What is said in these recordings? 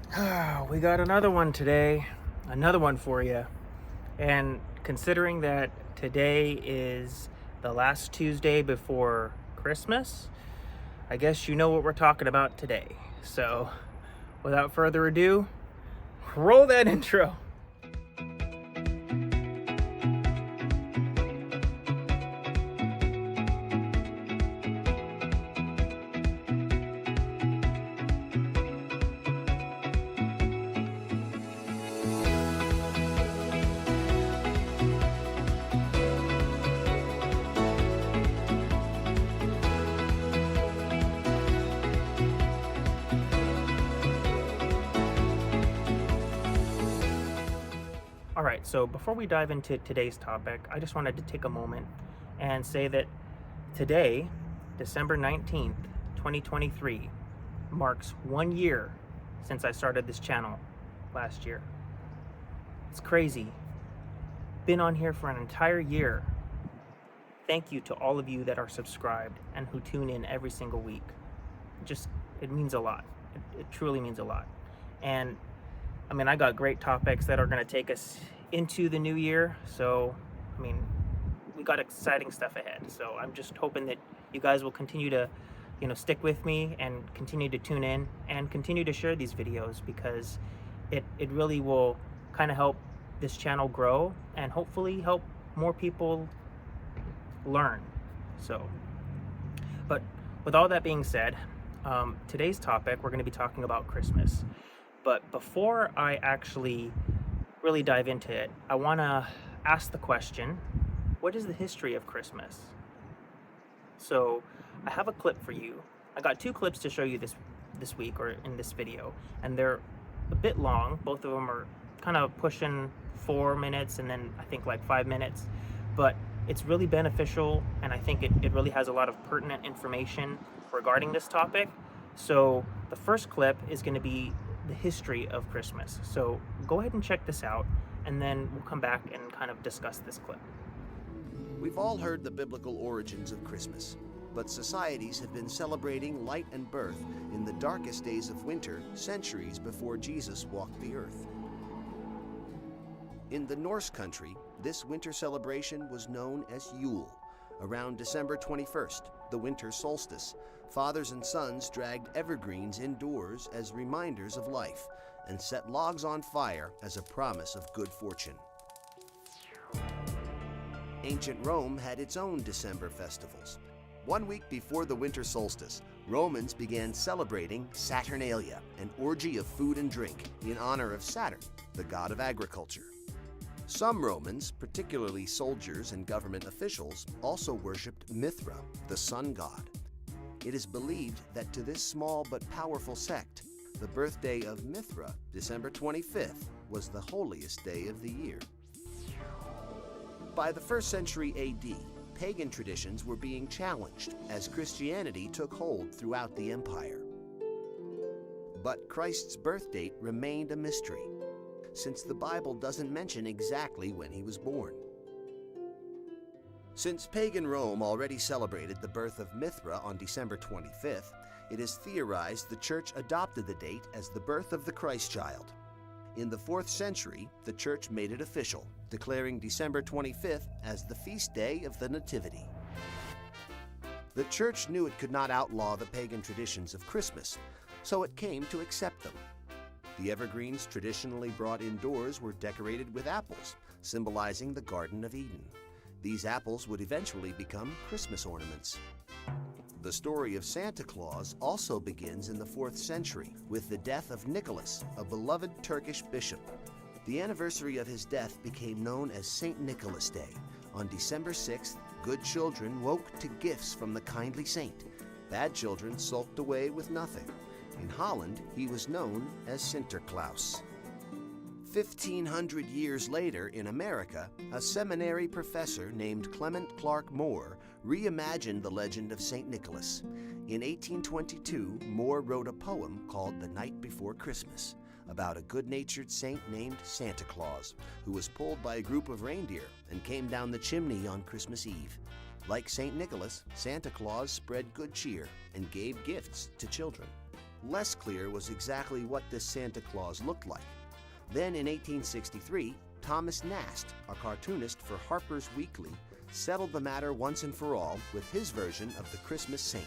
We got another one today, another one for you. And considering that today is the last Tuesday before Christmas, I guess you know what we're talking about today. So, without further ado, roll that intro. All right, so before we dive into today's topic, I just wanted to take a moment and say that today, December 19th, 2023, marks 1 year since I started this channel last year. It's crazy. Been on here for an entire year. Thank you to all of you that are subscribed and who tune in every single week. It means a lot. It truly means a lot. And I got great topics that are going to take us into the new year. So, we got exciting stuff ahead. So I'm just hoping that you guys will continue to, stick with me and continue to tune in and continue to share these videos, because it really will kind of help this channel grow and hopefully help more people learn. So, but with all that being said, today's topic, we're going to be talking about Christmas. But before I actually really dive into it, I want to ask the question, what is the history of Christmas? So I have a clip for you. I got two clips to show you this week, or in this video, and they're a bit long. Both of them are kind of pushing 4 minutes and then I think like 5 minutes, but it's really beneficial, and I think it really has a lot of pertinent information regarding this topic. So the first clip is going to be the history of Christmas. So go ahead and check this out, and then we'll come back and kind of discuss this clip. We've all heard the biblical origins of Christmas, but societies have been celebrating light and birth in the darkest days of winter centuries before Jesus walked the earth. In the Norse country, this winter celebration was known as Yule. Around December 21st, the winter solstice, fathers and sons dragged evergreens indoors as reminders of life and set logs on fire as a promise of good fortune. Ancient Rome had its own December festivals. 1 week before the winter solstice, Romans began celebrating Saturnalia, an orgy of food and drink in honor of Saturn, the god of agriculture. Some Romans, particularly soldiers and government officials, also worshipped Mithra, the sun god. It is believed that to this small but powerful sect, the birthday of Mithra, December 25th, was the holiest day of the year. By the 1st century AD, pagan traditions were being challenged as Christianity took hold throughout the empire. But Christ's birth date remained a mystery, since the Bible doesn't mention exactly when he was born. Since pagan Rome already celebrated the birth of Mithra on December 25th, it is theorized the Church adopted the date as the birth of the Christ child. In the 4th century, the Church made it official, declaring December 25th as the feast day of the Nativity. The Church knew it could not outlaw the pagan traditions of Christmas, so it came to accept them. The evergreens traditionally brought indoors were decorated with apples, symbolizing the Garden of Eden. These apples would eventually become Christmas ornaments. The story of Santa Claus also begins in the 4th century with the death of Nicholas, a beloved Turkish bishop. The anniversary of his death became known as St. Nicholas Day. On December 6th, good children woke to gifts from the kindly saint. Bad children sulked away with nothing. In Holland, he was known as Sinterklaas. 1,500 years later in America, a seminary professor named Clement Clark Moore reimagined the legend of St. Nicholas. In 1822, Moore wrote a poem called The Night Before Christmas about a good-natured saint named Santa Claus, who was pulled by a group of reindeer and came down the chimney on Christmas Eve. Like St. Nicholas, Santa Claus spread good cheer and gave gifts to children. Less clear was exactly what this Santa Claus looked like. Then in 1863, Thomas Nast, a cartoonist for Harper's Weekly, settled the matter once and for all with his version of the Christmas Saint.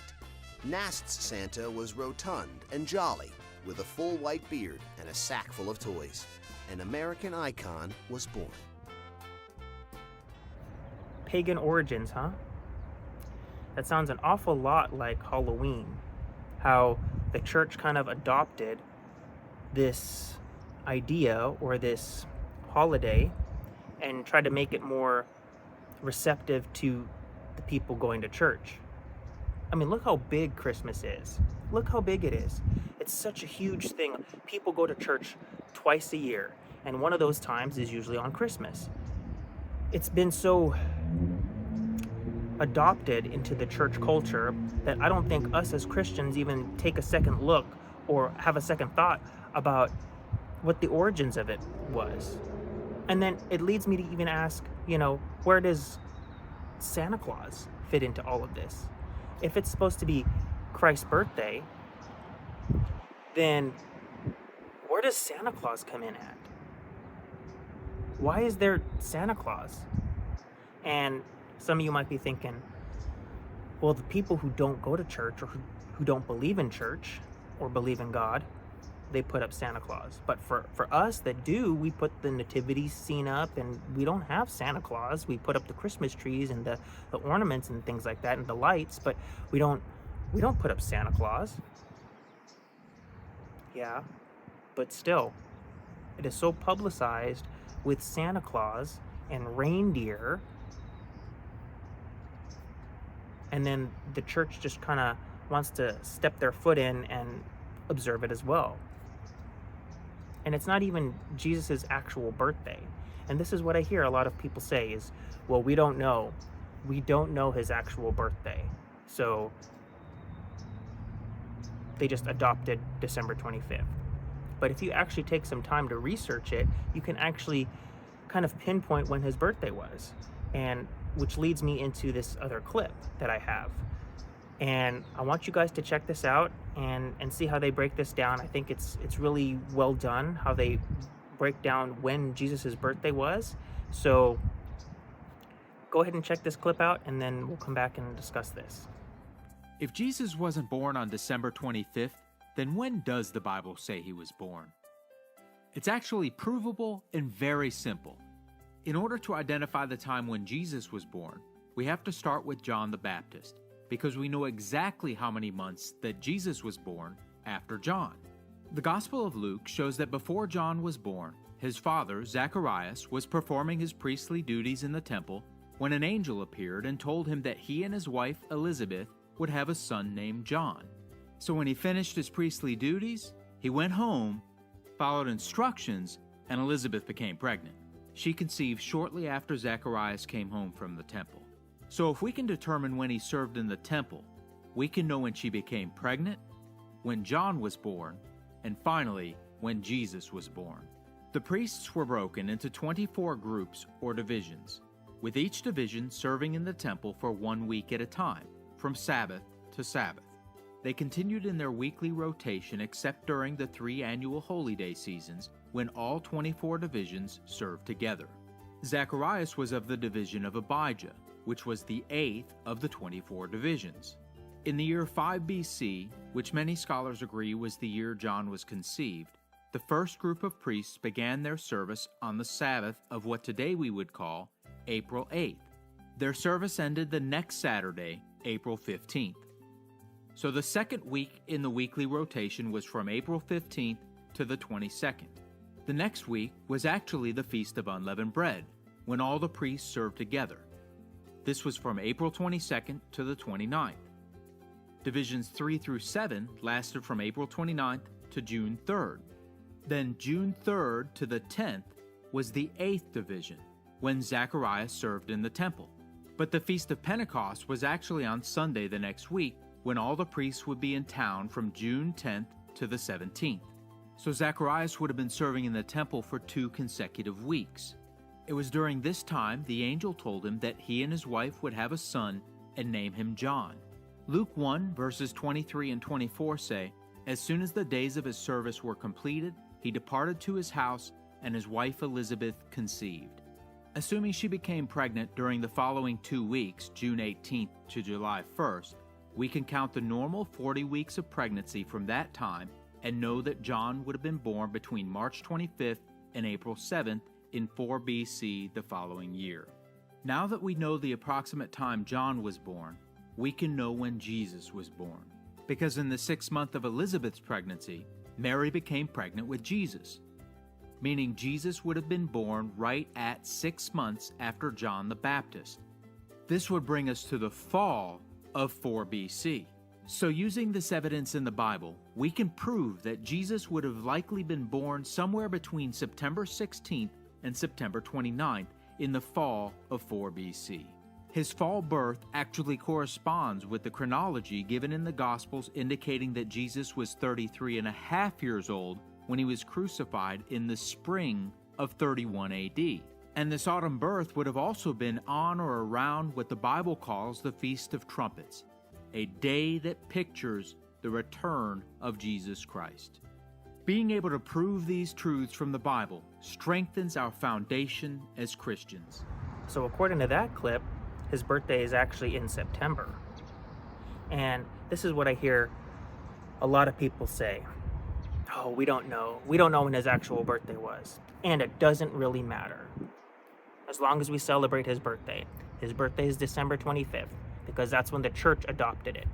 Nast's Santa was rotund and jolly, with a full white beard and a sack full of toys. An American icon was born. Pagan origins, huh? That sounds an awful lot like Halloween. How the church kind of adopted this idea or this holiday and tried to make it more receptive to the people going to church. I mean, look how big Christmas is. Look how big it is. It's such a huge thing. People go to church twice a year, and one of those times is usually on Christmas. It's been so adopted into the church culture that I don't think us as Christians even take a second look or have a second thought about what the origins of it was. And then it leads me to even ask, where does Santa Claus fit into all of this? If it's supposed to be Christ's birthday, then where does Santa Claus come in at? Why is there Santa Claus? And some of you might be thinking, well, the people who don't go to church or who don't believe in church or believe in God, they put up Santa Claus. But for us that do, we put the nativity scene up, and we don't have Santa Claus. We put up the Christmas trees and the ornaments and things like that and the lights, but we don't put up Santa Claus. Yeah, but still, it is so publicized with Santa Claus and reindeer, and then the church just kind of wants to step their foot in and observe it as well. And it's not even Jesus's actual birthday. And this is what I hear a lot of people say is, well, we don't know his actual birthday. So they just adopted December 25th. But if you actually take some time to research it, you can actually kind of pinpoint when his birthday was. And which leads me into this other clip that I have. And I want you guys to check this out and see how they break this down. I think it's really well done, how they break down when Jesus' birthday was. So go ahead and check this clip out, and then we'll come back and discuss this. If Jesus wasn't born on December 25th, then when does the Bible say he was born? It's actually provable and very simple. In order to identify the time when Jesus was born, we have to start with John the Baptist, because we know exactly how many months that Jesus was born after John. The Gospel of Luke shows that before John was born, his father, Zacharias, was performing his priestly duties in the temple when an angel appeared and told him that he and his wife, Elizabeth, would have a son named John. So when he finished his priestly duties, he went home, followed instructions, and Elizabeth became pregnant. She conceived shortly after Zacharias came home from the temple. So if we can determine when he served in the temple, we can know when she became pregnant, when John was born, and finally, when Jesus was born. The priests were broken into 24 groups or divisions, with each division serving in the temple for 1 week at a time, from Sabbath to Sabbath. They continued in their weekly rotation except during the 3 annual holy day seasons when all 24 divisions served together. Zacharias was of the division of Abijah, which was the 8th of the 24 divisions. In the year 5 BC, which many scholars agree was the year John was conceived, the first group of priests began their service on the Sabbath of what today we would call April 8th. Their service ended the next Saturday, April 15th. So the second week in the weekly rotation was from April 15th to the 22nd. The next week was actually the Feast of Unleavened Bread, when all the priests served together. This was from April 22nd to the 29th. Divisions 3 through 7 lasted from April 29th to June 3rd. Then June 3rd to the 10th was the 8th division, when Zacharias served in the temple. But the Feast of Pentecost was actually on Sunday the next week, when all the priests would be in town from June 10th to the 17th. So Zacharias would have been serving in the temple for 2 consecutive weeks. It was during this time the angel told him that he and his wife would have a son and name him John. Luke 1 verses 23 and 24 say, As soon as the days of his service were completed, he departed to his house, and his wife Elizabeth conceived. Assuming she became pregnant during the following 2 weeks, June 18th to July 1st, we can count the normal 40 weeks of pregnancy from that time and know that John would have been born between March 25th and April 7th in 4 BC the following year. Now that we know the approximate time John was born, we can know when Jesus was born, because in the 6th month of Elizabeth's pregnancy, Mary became pregnant with Jesus, meaning Jesus would have been born right at 6 months after John the Baptist. This would bring us to the fall of 4 BC. So using this evidence in the Bible, we can prove that Jesus would have likely been born somewhere between September 16th and September 29th in the fall of 4 BC. His fall birth actually corresponds with the chronology given in the Gospels, indicating that Jesus was 33 and a half years old when he was crucified in the spring of 31 AD. And this autumn birth would have also been on or around what the Bible calls the Feast of Trumpets, a day that pictures the return of Jesus Christ. Being able to prove these truths from the Bible strengthens our foundation as Christians. So according to that clip, his birthday is actually in September. And this is what I hear a lot of people say. Oh, we don't know. We don't know when his actual birthday was. And it doesn't really matter. As long as we celebrate his birthday. His birthday is December 25th, because that's when the church adopted it.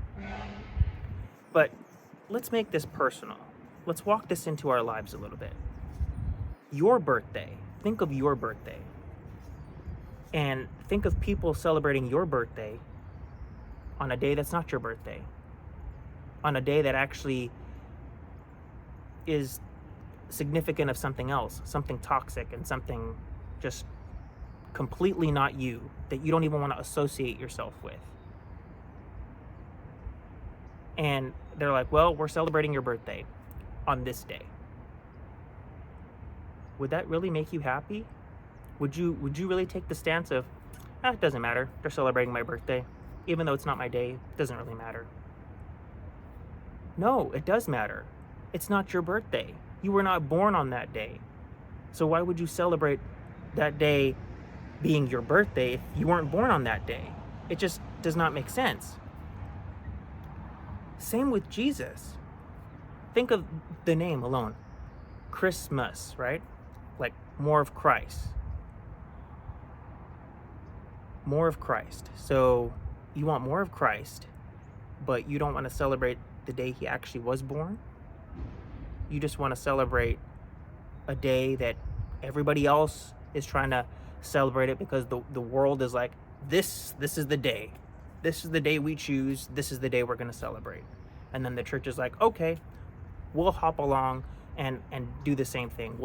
But let's make this personal. Let's walk this into our lives a little bit. Your birthday. Think of your birthday. And think of people celebrating your birthday on a day that's not your birthday. On a day that actually is significant of something else, something toxic and something just completely not you, that you don't even want to associate yourself with. And they're like, well, we're celebrating your birthday on this day. Would that really make you happy? Would you really take the stance of, it doesn't matter, they're celebrating my birthday, even though it's not my day, it doesn't really matter? No, it does matter. It's not your birthday. You were not born on that day. So why would you celebrate that day being your birthday if you weren't born on that day? It just does not make sense. Same with Jesus. Think of the name alone. Christmas, right? Like more of Christ. More of Christ. So you want more of Christ, but you don't want to celebrate the day he actually was born? You just want to celebrate a day that everybody else is trying to celebrate it because the world is like, this is the day. This is the day we choose. This is the day we're going to celebrate. And then the church is like, okay, we'll hop along and do the same thing.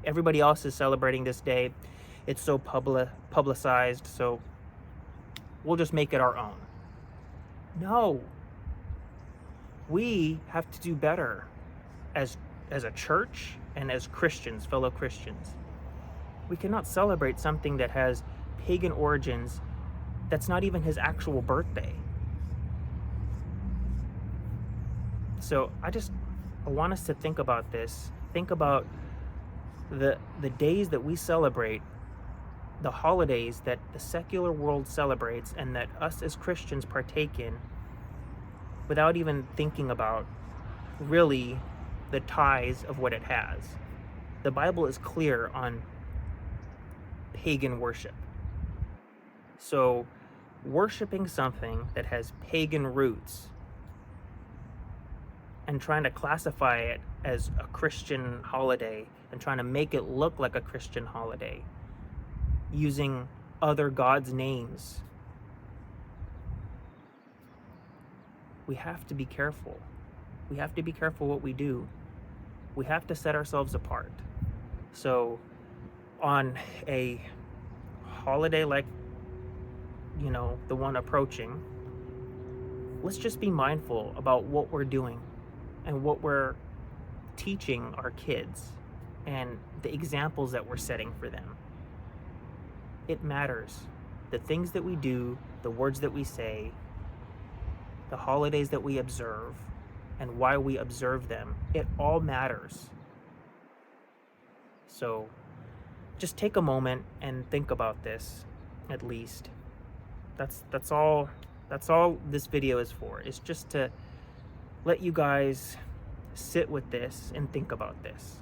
Everybody else is celebrating this day. It's so publicized, so we'll just make it our own. No. We have to do better as a church and as Christians, fellow Christians. We cannot celebrate something that has pagan origins that's not even his actual birthday. So I want us to think about this. Think about the days that we celebrate, the holidays that the secular world celebrates and that us as Christians partake in, without even thinking about really the ties of what it has. The Bible is clear on pagan worship. So worshiping something that has pagan roots and trying to classify it as a Christian holiday and trying to make it look like a Christian holiday using other gods' names. We have to be careful. We have to be careful what we do. We have to set ourselves apart. So on a holiday like, the one approaching, let's just be mindful about what we're doing and what we're teaching our kids and the examples that we're setting for them. It matters. The things that we do, the words that we say, the holidays that we observe, and why we observe them. It all matters. So just take a moment and think about this, at least. That's all this video is for. It's just to let you guys sit with this and think about this.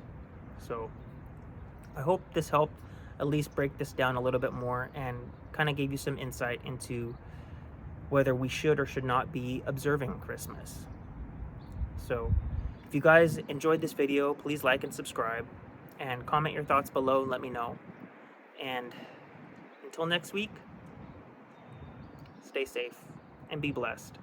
So I hope this helped at least break this down a little bit more and kind of gave you some insight into whether we should or should not be observing Christmas. So if you guys enjoyed this video, please like and subscribe and comment your thoughts below and let me know. And until next week, stay safe and be blessed.